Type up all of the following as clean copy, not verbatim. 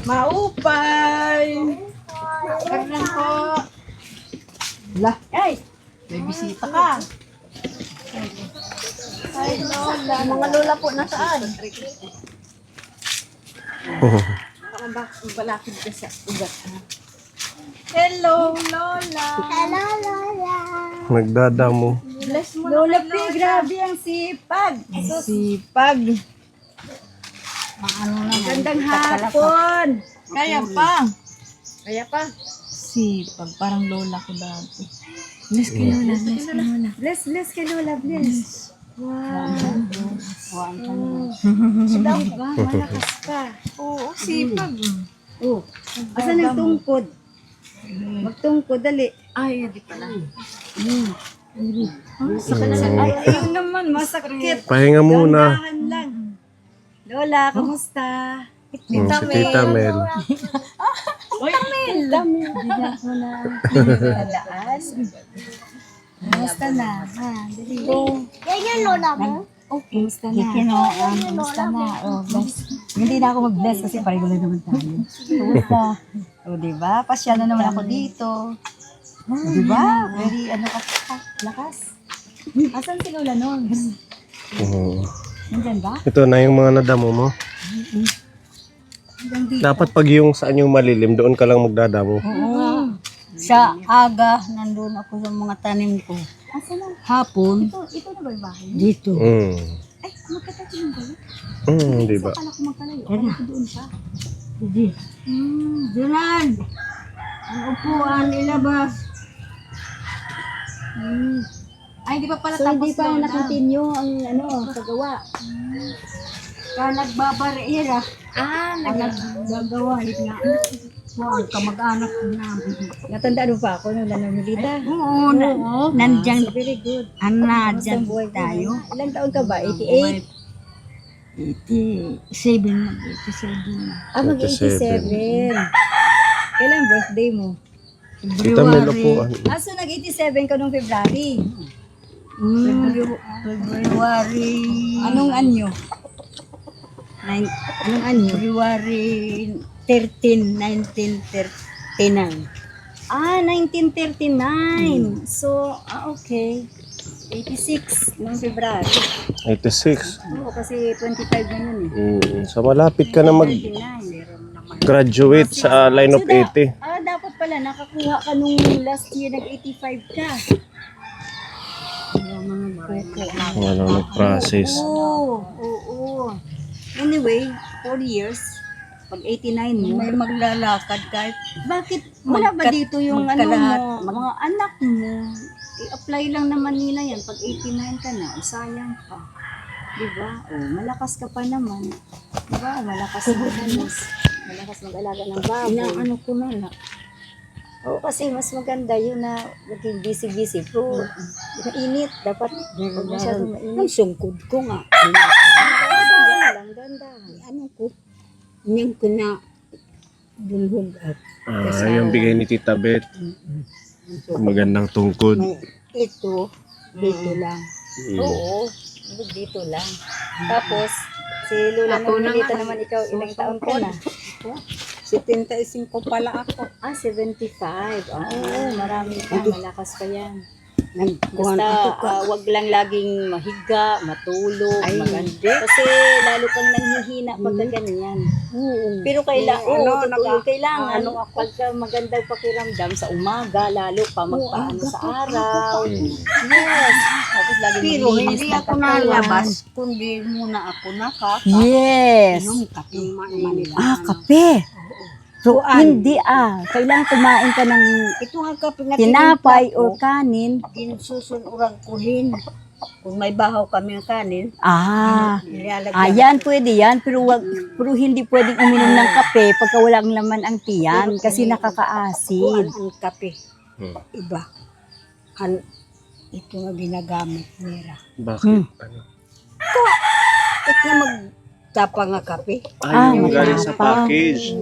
Maupay. Karnan po. Lah, ay. May bisita ka. Ay, lola. Mga lola po nasaan? Balakid ka sa ugat. Hello, lola. Hello, Lola. Nagdadamo. Bless mo lola P, grabe ang sipag. Sipag. Magandang hapon. Kaya pa. Kaya pa. Sipag, parang lola ko dati. Bless kay lola, bless kay lola. Bless kay lola, bless. Wow. Daw ba? Malakas ka. Oo, sipag. Oh, asan ang tungkod? Magtungkod, dali. Ay, hindi pala. Ay, ayun naman, masakit. Pahinga muna. Dahan lang. Lola, kamusta? Si Tita Mel. Tita Mel. Bigyan ko na. Alaas. Kamusta na? Ha, dali. Yan yung Lola mo? Oh, kamusta na? Kamusta na? Oh, bless. Hindi na ako mag-bless kasi pareho lang naman tayo. Kamusta? O, diba? Pasya na naman ako dito. O, diba? Very, lakas. Asan si Lola nun? Nandyan ba? Ito na yung mga nadamo mo. Nandyan dito. Dapat pag yung saan yung malilim, doon ka lang magdadamo. Oo. Sa aga, nandun ako sa mga tanim ko. Asan na? Hapon, Ito na ba yung bahay? dito. Ay, magkatabi yung bahay? Di ba? Akala ko magkalayo. Akala ko doon pa. Hindi. Diyan! Ang upuan, ilabas. Ay, di pa pala So, tapos hindi pa Lola. na-continue ang paggawa. Kaya nagbabarira. Naggagawa. Na, ang kamag-anak ko namin. Natandaan mo pa ako nung nanamilita. Oo, nandyan. So, very good. Dyan Buhay ko tayo. na. Ilang taon ka ba? 88? 87, mag-87 na. Ah, mag-87. Kailan birthday mo? Tita Mel, upuan. Ah, so nag-87 ka nung February. February. Anong anyo? Anong anyo? February 13, 1939. Ah, 1939. So, okay. 86 nung February. 86. Oo, kasi 25 na yun eh. So malapit ka na 39. mag-graduate sa line of 80. Dapat pala nakakuha ka nung last year nag-85 ka. Wala nag-process. Oo. Anyway, 4 years. Pag 89 mo, May maglalakad kahit bakit wala ba dito yung ano magkalahat, mo, mga anak mo? I-apply lang naman nila yan. Pag 89 ka na, sayang pa. Diba? Malakas ka pa naman. Diba? Malakas malakas mag-alaga ng baboy. inaano ko na lang. Oo, kasi mas maganda yun na maging busy-busy. Pero mainit. Dapat huwag masyadong Ang mainit. sungkod ko nga. Ganda lang, ganda. Ano ko? Niyang ko na dunhog at Yung bigay ni Tita Bet. Magandang tungkod. may ito, dito lang. Oo, dito lang. Tapos, si Lola Nagmilita naman ikaw, ilang taon ka na? 75 pala ako. 75. Oo, marami pa. Malakas pa yan. Nagkuhan Basta, ako ka. wag lang laging mahiga, matulog, Ay, maganda. Kasi lalo kang nanghihina pagka ganyan. Oo. Pero kailangan, kailangan, ano ako? pagka magandang pakiramdam sa umaga, lalo pa magpaano sa araw. Yes. Tapos lagi Pero maglinis hindi ng ako katawan. nalabas, kundi muna ako nakaka. Yes. Yung kape. Kape. So, hindi kailangan kumain ka ng Ito nga kape nga tinapay tinimpla or ko. kanin. Ginsusunurang kuhin. Kung may bahaw kami ng kanin, nilalagyan. Yan, pwede yan. Pero hindi pwedeng uminom ng kape pagka walang laman ang tiyan kasi Kuhan nakakaasid. ang kape. Iba. Ito nga ginagamit nila. Bakit? Ano? Ito nga magtapa nga kape. Yung galing sa package.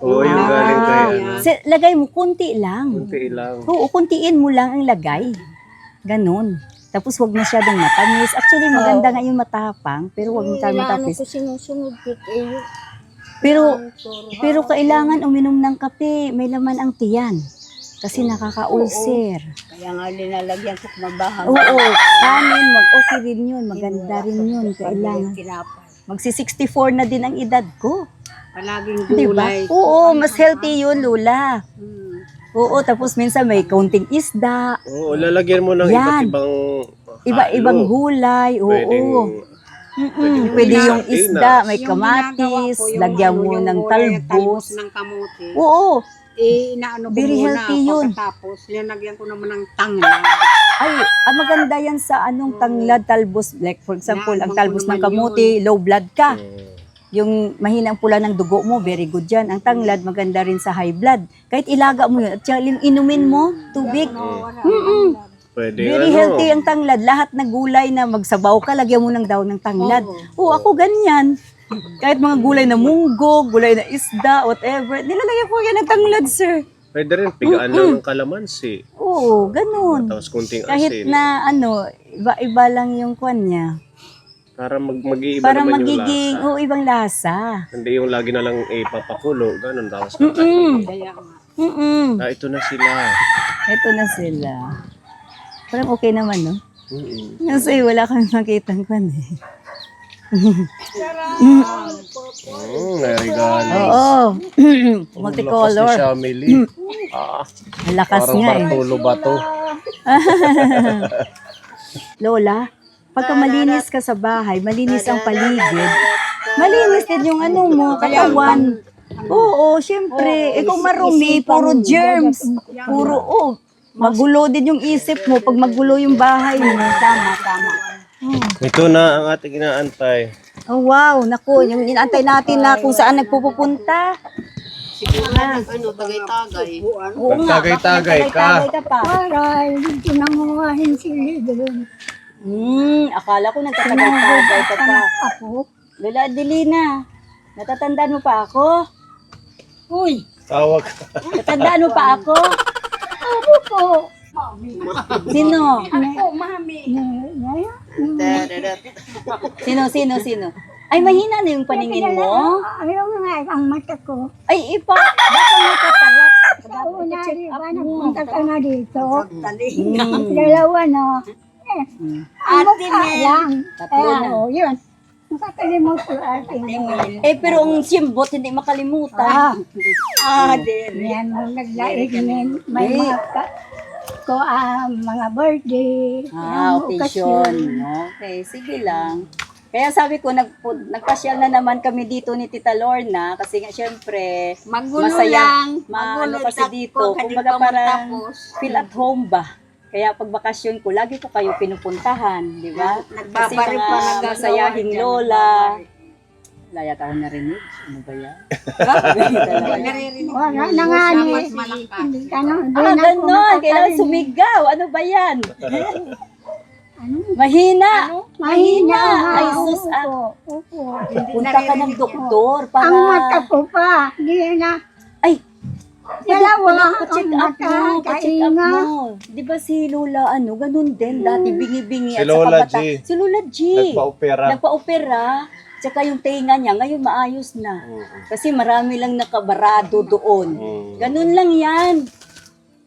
Oo, yung galing kay ano. Lagay mo, kunti lang. Kunti lang. Oo, kuntiin mo lang ang lagay. Ganon. Tapos wag masyadong matamis. Actually, maganda nga yung matapang, pero wag masyadong Inaano matapis. ko sinusunod ko. Pero kailangan uminom ng kape, may laman ang tiyan. Kasi nakaka-ulcer. Kaya nga linalagyan ko mabahang. Oo, kanin, okay rin yun, maganda rin yun. Kailangan. Tinapay. Magsi-64 na din ang edad ko. Palaging Diba? gulay. Oo, mas healthy yun, Lula. Hmm. Oo, tapos minsan may kaunting isda, Oo, lalagyan mo ng Yan. iba't ibang iba-ibang gulay. Oo. Pwede yung isda, may Yung ginagawa kamatis, ko, yung lagyan ano, mo yung ng gulay, yung talbos. ng kamote. Oo. Inaano ko Very muna healthy yun. pagkatapos. Linagyan ko naman ng tanglad. Ay, maganda yan sa anong tanglad, talbos. Like for example, ang talbos ng kamote, low blood ka. Yung mahinang pula ng dugo mo, very good yan. Ang tanglad, maganda rin sa high blood. Kahit ilaga mo yun, at saka yung inumin mo, tubig. Pwede Very healthy ang tanglad. Lahat na gulay na magsabaw ka, lagyan mo ng daw ng tanglad. Oo, ako ganyan. Kahit mga gulay na munggo, gulay na isda, whatever, nilalagyan ko yan ng tanglad, sir. Pwede rin, pigaan lang ng kalamansi. Oo, ganun. Tapos kunting Kahit asin. na iba-iba lang yung kwan niya. Para mag-iiba Para naman yung magiging, lasa. ibang lasa. Hindi yung lagi na lang ipapakulo, ganun. Tapos Kaya nga. ito na sila. Ito na sila. Parang okay naman, no? Mm-mm. Kasi wala kang makitang kwan eh. May regalo. Oo. Lakas Multicolor. ni Shamily. Ang lakas Parang nga eh. Bartolo ba to? Lola, pagka malinis ka sa bahay, malinis ang paligid, malinis din yung ano mo, katawan. Oo, syempre. Kung marumi, puro germs. Puro, magulo din yung isip mo pag magulo yung bahay mo. Tama. Ito na ang ating inaantay. Oh, wow. Naku, yung inaantay natin na kung saan nagpupunta. Ano, tagay-tagay. Oo nga, Nagtagay-tagay ka. tagay ka pa. Aray, hindi nanguhahin sila doon. Akala ko nagtatagay-tagay ka pa. Ako? Lola Adelina, natatandaan mo pa ako? Uy, Tawag. Natatandaan mo pa ako? ako po. Sino? Ako, mami. Sino? Ay, mahina na yung paningin mo? Ayaw nga, ang mata ko. Ay, baka may katarak. Oo na, check di up ba? mo. Nagpunta ka na dito. Talinga. Dalawa, no? Ang Ate mukha Mel. lang. Tatlo na. Oo, yun. Nakakalimot ko, ate Mel. Pero ang simbot, hindi makalimutan. Yan, nung naglaig min, may mga mga birthday. Occasion. Okay, sige lang. Kaya sabi ko, nagpasyal na naman kami dito ni Tita Lorna kasi nga syempre, Magulo masaya, lang. maano Magulo kasi dito. Kumbaga parang feel at home ba? Kaya pag bakasyon ko, lagi ko kayo pinupuntahan, di ba? Kasi Nagbabari pa mga nagagawa masayahing dyan, lola. Wala yata ako narinig. Ano ba yan? Naririnig Wala mo, na nga siya ni. mas malakas. Hindi ka na. Ganon. Kailangan sumigaw. Ano ba yan? Mahina. Mahina. Ay, sus. Opo. Punta ka ng doktor para... Ang mata ko pa. Hindi na. Ay, Dalawa. pa-check Ang up mata. mo. Pa-check up Kainga. mo. Di ba si Lola, ganun din. Dati bingi-bingi. Si at Lola saka bata. G. Si Lola G. Nagpa-opera. Nagpa-opera. Tsaka yung tenga niya, ngayon maayos na. Kasi marami lang nakabarado doon. Ganun lang yan.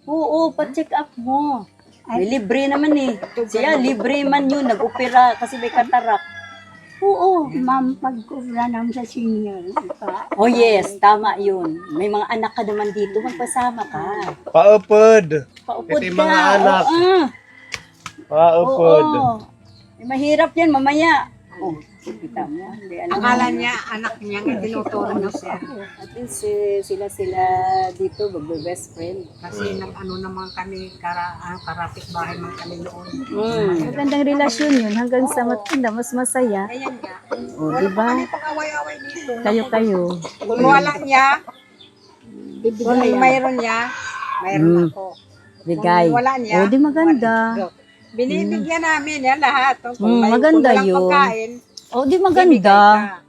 Oo, pa-check up mo. May libre naman eh. Siya, libre man yun. Nag-opera kasi may katarak. Oo. Ma'am, pagkubra naman sa senior. Oh yes, tama yun. May mga anak ka naman dito, magpasama ka. Paupod. Paupod Ito yung ka. mga anak. Oo. Paupod. Oo. Mahirap yan mamaya. Oh, kita mo. Hindi, alam mo. Akala niya, anak niya, tinuturo niya siya. At least sila dito, magbe-best friend. Kasi nag-ano naman kami, karapit bahay man kami noon. Magandang relasyon yun. Hanggang sa matanda, mas masaya. Ayan nga. O, diba? Pag-away-away dito. Kayo. Kung wala niya, kung mayroon niya, mayroon ako. Bigay. Kung wala niya, O, di maganda. Binibigyan namin yan lahat. Maganda kung walang yun. pagkain, O, di bibigay maganda. ka.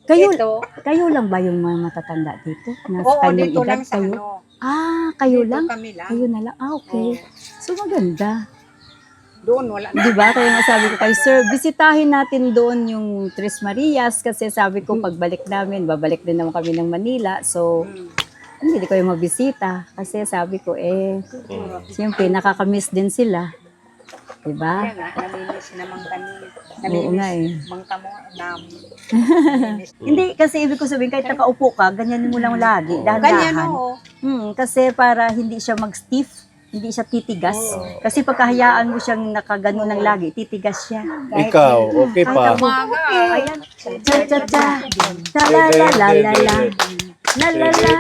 Kayo, Ito, kayo lang ba yung mga matatanda dito? Nasa oo, kanyang dito edad lang sa kayo? ano. Kayo Dito lang? kami lang. Kayo na lang? Okay. So, maganda. Doon, wala na. Di ba? Kaya nga sabi ko kay Sir, bisitahin natin doon yung Tres Marias kasi sabi ko pagbalik namin, babalik din naman kami ng Manila. So, hindi ko yung mabisita kasi sabi ko siyempre nakakamiss din sila. Di ba? Kaya nga, nalinis naman kami. Oo nga Bangka mo, Hindi, kasi ibig ko sabihin, kahit nakaupo ka, ganyan mo lang lagi, Ganyan, dahan-dahan. oo. Kasi para hindi siya mag-stiff, hindi siya titigas. Kasi pagkahayaan mo siyang nakagano ng lagi, titigas siya. Ikaw, okay pa. Ayan. Cha-cha-cha. La-la-la-la-la-la. La-la-la.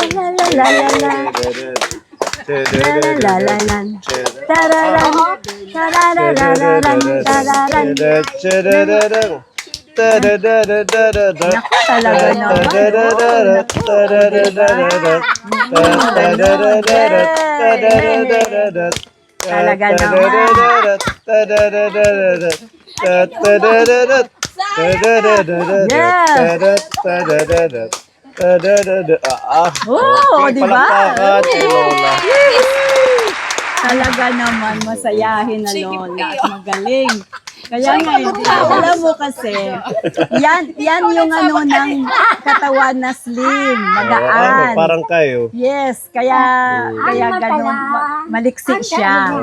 La-la-la-la-la. La-la-la-la-la. Tararan. Tarararararan. Tararan. Naku, talaga naman. Talaga naman. Oo, di ba? Talaga naman, masayahin na Lola at magaling. Kaya nga, alam mo kasi, yan yung ano ng katawan na slim, magaan. Parang kayo. Yes, kaya ganun, maliksik siya.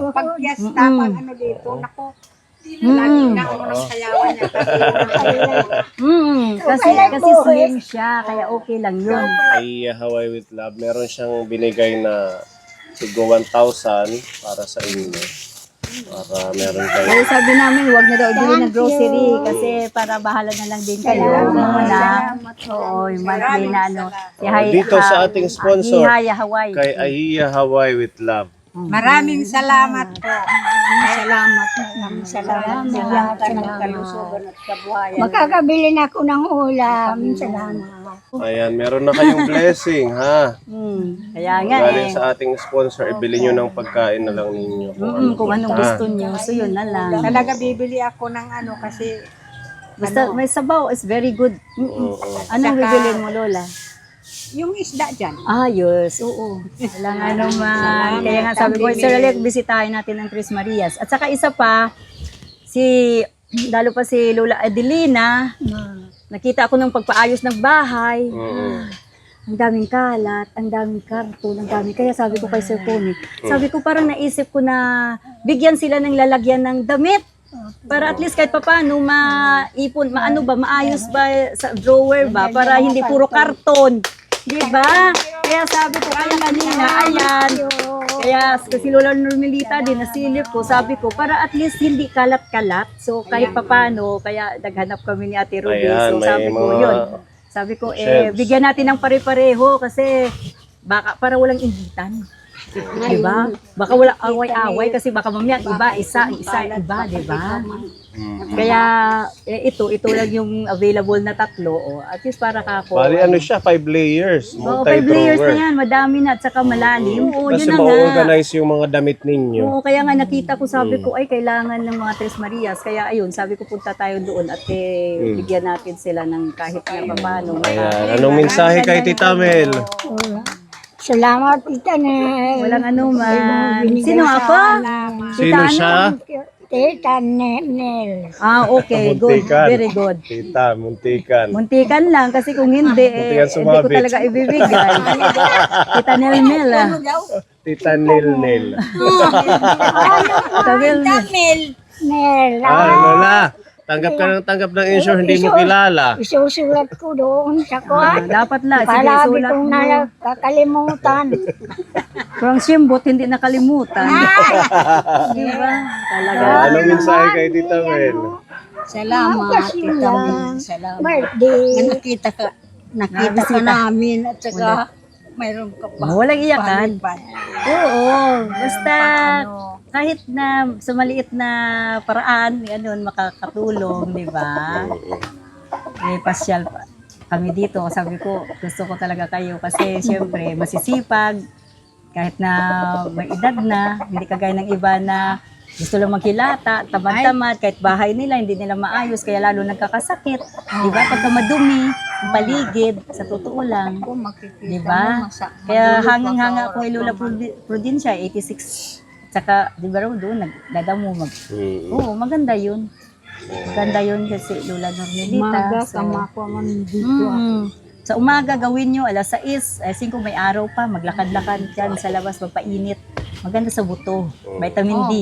Pag fiesta, pag ano dito, naku, lagi na ako ng sayawan niya. Kasi slim siya, kaya okay lang yun. Ay, Hawaii with Love, meron siyang binigay na sigo 1,000 para sa inyo. Para meron kayo. Kaya sabi namin, huwag na daw bili ng grocery kasi para bahala na lang din kayo muna. Oo, yung monthly na ano. Dito sa ating sponsor, Hihaya Hawaii. kay Ahiya Hawaii with Love. Maraming salamat po. Salamat. Salamat ng kalusugan at kabuhayan. Makakabili na ako ng ulam. Salamat. Ayan, meron na kayong blessing, ha? Kaya nga Galing sa ating sponsor, ibili nyo ng pagkain na lang ninyo. kung anong gusto niyo, so yun na lang. Talaga bibili ako ng ano kasi Basta may sabaw, it's very good. Anong bibilin mo, Lola? yung isda dyan. Ayos, oo. Walang ano man. Kaya nga sabi ko, Sir Alec, bisitahin natin ang Tres Marias. At saka isa pa, lalo pa si Lola Adelina, nakita ako ng pagpaayos ng bahay. Ang daming kalat, ang daming karton, ang daming. Kaya sabi ko kay Sir Tony, sabi ko parang naisip ko na bigyan sila ng lalagyan ng damit. Para at least kahit papaano maipon, maayos ba sa drawer ba para hindi puro karton. Di ba? Kaya sabi ko kaya kanina, ayan. Kaya kasi Lola Normelita din nasilip ko, sabi ko para at least hindi kalat-kalat. So kahit papaano, kaya naghanap kami ni Ate Ruby. Ayan, So may sabi ko mga yun. Sabi ko shelves. bigyan natin ng pare-pareho kasi baka para walang inggitan. Diba? Baka wala away-away kasi baka mamaya isa, iba, diba? Kaya ito lang yung available na tatlo. At least para kako. Bali, ano siya, 5 layers. Oo, 5 layers na Multi-drawer. yan. Madami na at saka malalim. Oo, Kasi yun na nga. ma-organize yung mga damit ninyo. Oo, kaya nga nakita ko, sabi ko, ay, kailangan ng mga Tres Marias. Kaya ayun, sabi ko, punta tayo doon at bigyan natin sila ng kahit na paano. Ayan. Anong mensahe kay Tita Mel? Salamat, Tita Nel. Walang ano man. Sino ako? Sino siya? Tita Nel. Okay, good. Muntikan. Very good. Tita, muntikan. Muntikan lang kasi kung hindi, Muntikan hindi ko sumabit. talaga ibibigay. Kita Nel ah. Tita Nil. Kita Nel. Nel. Lola, tanggap ng insure, hindi mo kilala. Isusulat ko doon sa kwan. Dapat lang. Sige, Para sulat kung mo. nakakalimutan. From Simbot, hindi nakalimutan. Di ba? Talaga. Anong mensahe kay Tita Mel? Salamat, Tita Mel. Salamat. Birthday. Nakita ka namin at saka mayroon ka pa. Walang iyakan. Palipad. Oo. Basta kahit na sa maliit na paraan, makakatulong, di ba? May pasyal pa kami dito. Sabi ko, gusto ko talaga kayo kasi siyempre masisipag. Kahit na may edad na, hindi kagaya ng iba na gusto lang magkilata, tamad-tamad, kahit bahay nila, hindi nila maayos, kaya lalo nagkakasakit. Di ba? Pagka madumi, ang paligid, sa totoo lang. Di ba? Kaya hangang-hanga ako kay Lola Prudencia, 86 Tsaka, di ba raw doon, nagdadamo Oo, maganda yun. Maganda yun kasi Lola Normelita. Umaga, So, kama ko man dito. Sa umaga, gawin nyo, alas 6, ay 5 may araw pa, maglakad-lakad dyan sa labas, magpainit. Maganda sa buto. Vitamin D.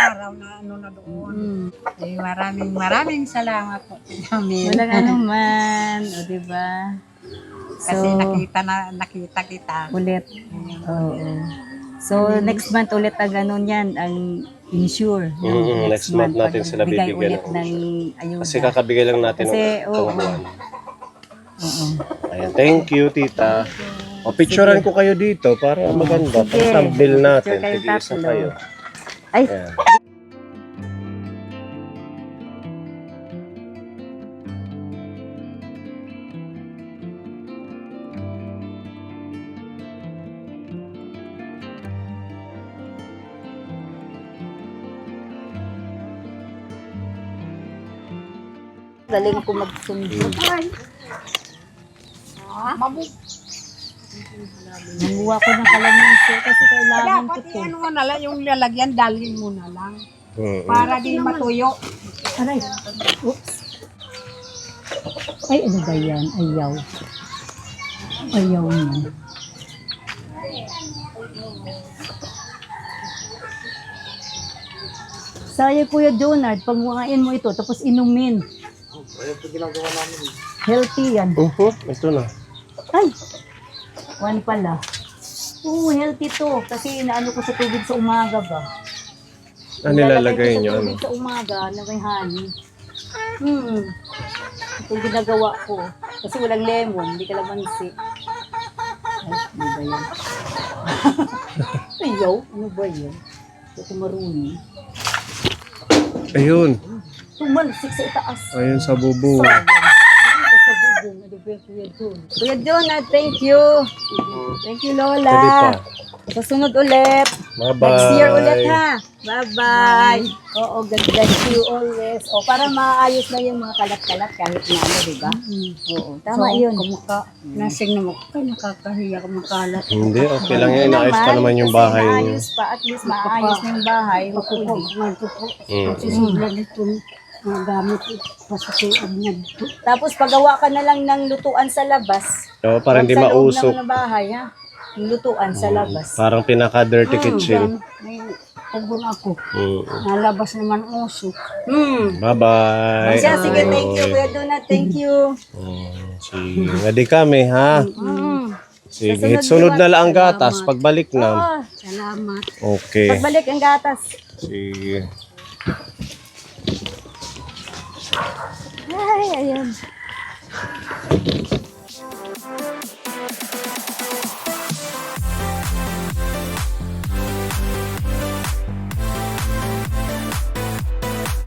Araw na ano na doon. Eh, maraming salamat po. Jamil. Walang ano man, o diba? Kasi nakita kita. Ulit. Oo. So, next month ulit ang ganun yan, ang insure. Next month natin sila bigay bibigyan ulit ng- ng ayuda. Kasi kakabigay lang natin Kasi, ng oo. buwan. Ayan, thank you, tita. O, picturean ko kayo dito para maganda. Sige. Pag thumbnail natin, Picture kayong tig-isa tatlo. kayo. Ay, Ayan. galing ako magsundo. Nanguha ko ng kalamansi kasi kailangan ko Dapat to. ano mo na lang, yung lalagyan, dalhin mo na lang. Mm-mm. Para di matuyo. Aray. Oops. Ay, ano ba yan? Ayaw. Ayaw na. Sayang Kuya Donald, pagmukain mo ito, tapos inumin. Healthy yan. Ito na. Ay! One pala. Oo, healthy to. Kasi inaano ko sa tubig sa umaga ba? Ah, nilalagay ko nyo, sa ano? tubig sa umaga na may honey. Ito yung ginagawa ko. Kasi walang lemon, hindi kalamansi. Ay, ano ba yan? Ayaw, ano ba yan? Ito ko marunong. Ayun. Tumalsik sa itaas. Ayun sa bubong. Sayang. Ano sa bubong? Ano ba yung Kuya John? Kuya John, thank you. Thank you, Pwede Lola. pa. Sa sunod ulit. Bye-bye. Next year ulit ha. Bye-bye. Oo, God bless you always. O, para maayos na yung mga kalat-kalat kahit na ano, di ba? Oo, tama yun. Nasing naman ko, nakakahiya ka makalat. Hindi, okay lang yan. Inaayos pa naman yung kasi bahay niyo. maayos pa, at least maayos na yung bahay. Hopefully. Susulan ito mga gamit pasasuan na dito. Tapos pagawa ka na lang ng lutuan sa labas. So, para hindi Sa loob mausok. naman ng bahay ha. Yung lutuan sa labas. Parang pinaka-dirty kitchen. May pugon ako. Mm. Nalabas naman uso. Bye-bye. Siya, sige, thank you, Kuya Donat, thank you. Sige, ngadi kami, ha? Sige, sunod na lang ang gatas. Pagbalik na. Salamat. Okay. Pagbalik ang gatas. Sige. Ay, ayan.